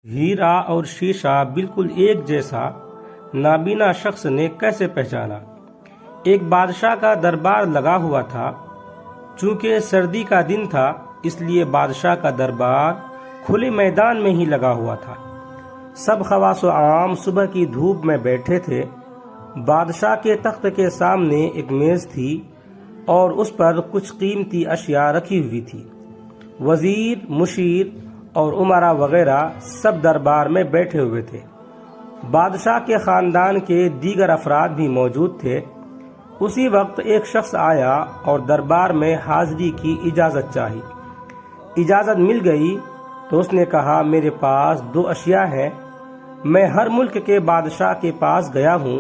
हीरा और शीशा बिल्कुल एक जैसा नाबीना शख्स ने कैसे पहचाना। एक बादशाह का दरबार लगा हुआ था। चूंकि सर्दी का दिन था, इसलिए बादशाह का दरबार खुले मैदान में ही लगा हुआ था। सब खवास आम सुबह की धूप में बैठे थे। बादशाह के तख्त के सामने एक मेज थी और उस पर कुछ कीमती अशिया रखी हुई थी। वजीर, मुशीर और उमरा वगैरह सब दरबार में बैठे हुए थे। बादशाह के खानदान के दीगर अफराद भी मौजूद थे। उसी वक्त एक शख्स आया और दरबार में हाजिरी की इजाज़त चाही। इजाज़त मिल गई तो उसने कहा, मेरे पास 2 अशिया हैं। मैं हर मुल्क के बादशाह के पास गया हूँ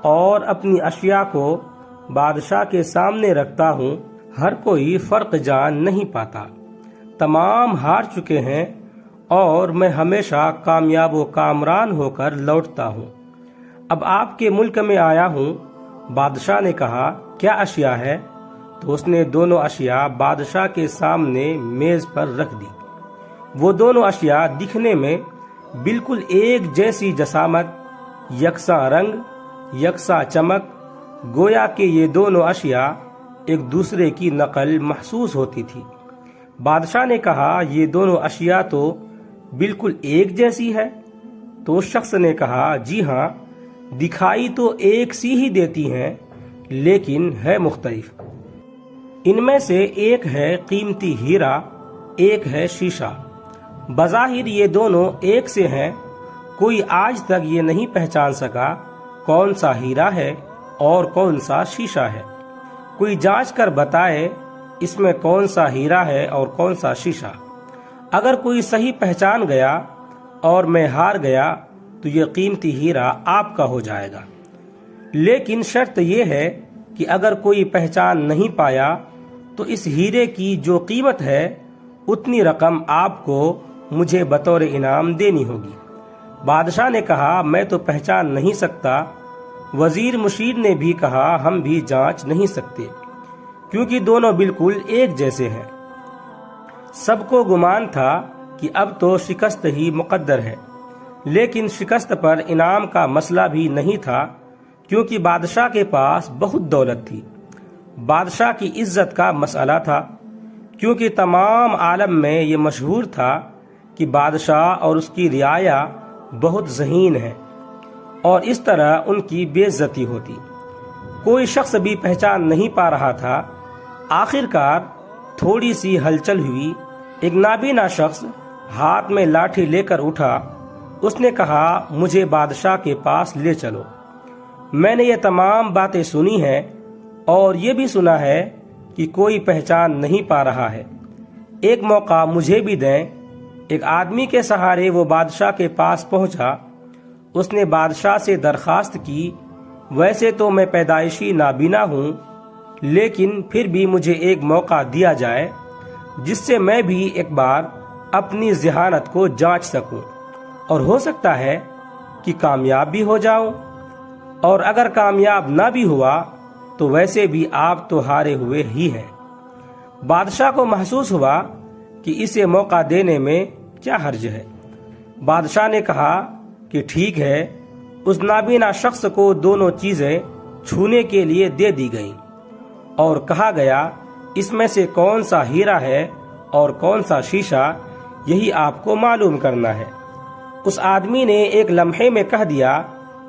और अपनी अशिया को बादशाह के सामने रखता हूँ। हर कोई फ़र्क जान नहीं पाता। तमाम हार चुके हैं और मैं हमेशा कामयाब व कामरान होकर लौटता हूँ। अब आपके मुल्क में आया हूँ। बादशाह ने कहा, क्या अशिया है? तो उसने दोनों अशिया बादशाह के सामने मेज पर रख दी। वो दोनों अशिया दिखने में बिल्कुल एक जैसी जसामत, यकसा रंग, यकसा चमक, गोया कि ये दोनों अशिया एक दूसरे की नकल महसूस होती थी। बादशाह ने कहा, ये दोनों अशिया तो बिल्कुल एक जैसी है। तो उस शख्स ने कहा, जी हाँ, दिखाई तो एक सी ही देती हैं, लेकिन है मुख्तलिफ। इनमें से एक है कीमती हीरा, एक है शीशा। बज़ाहिर ये दोनों एक से हैं। कोई आज तक ये नहीं पहचान सका कौन सा हीरा है और कौन सा शीशा है। कोई जांच कर बताए इसमें कौन सा हीरा है और कौन सा शीशा। अगर कोई सही पहचान गया और मैं हार गया तो ये कीमती हीरा आपका हो जाएगा। लेकिन शर्त यह है कि अगर कोई पहचान नहीं पाया तो इस हीरे की जो कीमत है उतनी रकम आपको मुझे बतौर इनाम देनी होगी। बादशाह ने कहा, मैं तो पहचान नहीं सकता। वजीर मुशीर ने भी कहा, हम भी जांच नहीं सकते, क्योंकि दोनों बिल्कुल एक जैसे हैं। सबको गुमान था कि अब तो शिकस्त ही मुकद्दर है। लेकिन शिकस्त पर इनाम का मसला भी नहीं था, क्योंकि बादशाह के पास बहुत दौलत थी। बादशाह की इज्जत का मसला था, क्योंकि तमाम आलम में ये मशहूर था कि बादशाह और उसकी रियाया बहुत ज़हीन है और इस तरह उनकी बेइज्जती होती। कोई शख्स भी पहचान नहीं पा रहा था। आखिरकार थोड़ी सी हलचल हुई। एक नाबीना शख्स हाथ में लाठी लेकर उठा। उसने कहा, मुझे बादशाह के पास ले चलो। मैंने ये तमाम बातें सुनी हैं और ये भी सुना है कि कोई पहचान नहीं पा रहा है। एक मौका मुझे भी दें। एक आदमी के सहारे वो बादशाह के पास पहुंचा। उसने बादशाह से दरखास्त की, वैसे तो मैं पैदाइशी नाबीना हूँ, लेकिन फिर भी मुझे एक मौका दिया जाए जिससे मैं भी एक बार अपनी ज़हानत को जांच सकूं और हो सकता है कि कामयाब भी हो जाऊं। और अगर कामयाब ना भी हुआ तो वैसे भी आप तो हारे हुए ही हैं। बादशाह को महसूस हुआ कि इसे मौका देने में क्या हर्ज है। बादशाह ने कहा कि ठीक है। उस नाबीना शख्स को दोनों चीजें छूने के लिए दे दी गईं और कहा गया, इसमें से कौन सा हीरा है और कौन सा शीशा, यही आपको मालूम करना है। उस आदमी ने एक लम्हे में कह दिया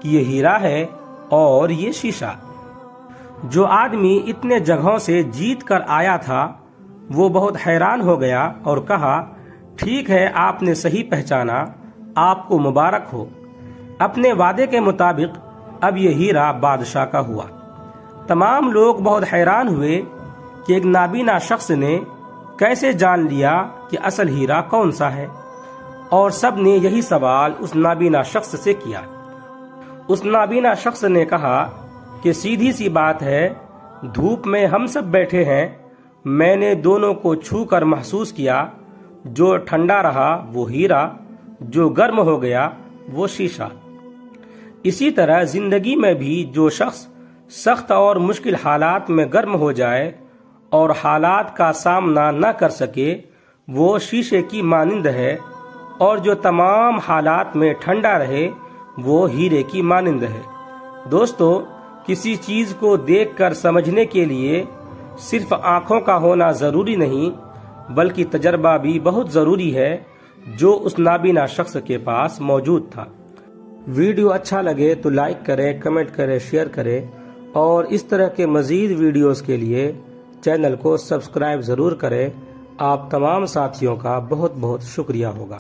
कि ये हीरा है और ये शीशा। जो आदमी इतने जगहों से जीत कर आया था वो बहुत हैरान हो गया और कहा, ठीक है, आपने सही पहचाना, आपको मुबारक हो। अपने वादे के मुताबिक अब ये हीरा बादशाह का हुआ। तमाम लोग बहुत हैरान हुए कि एक नाबीना शख्स ने कैसे जान लिया कि असल हीरा कौन सा है, और सब ने यही सवाल उस नाबीना शख्स से किया। उस नाबीना शख्स ने कहा कि सीधी सी बात है, धूप में हम सब बैठे हैं। मैंने दोनों को छू कर महसूस किया। जो ठंडा रहा वो हीरा, जो गर्म हो गया वो शीशा। इसी तरह जिंदगी में भी जो शख्स सख्त और मुश्किल हालात में गर्म हो जाए और हालात का सामना न कर सके, वो शीशे की मानिंद है اور جو تمام حالات میں ٹھنڈا رہے وہ ہیرے کی مانند ہے۔ دوستو، کسی چیز کو دیکھ کر سمجھنے کے لیے صرف آنکھوں کا ہونا ضروری نہیں بلکہ تجربہ بھی بہت ضروری ہے، جو اس نابینا شخص کے پاس موجود تھا۔ ویڈیو اچھا لگے تو لائک کریں، کمنٹ کریں، شیئر کریں، اور اس طرح کے مزید ویڈیوز کے لیے چینل کو سبسکرائب ضرور کریں۔ آپ تمام ساتھیوں کا بہت بہت شکریہ ہوگا۔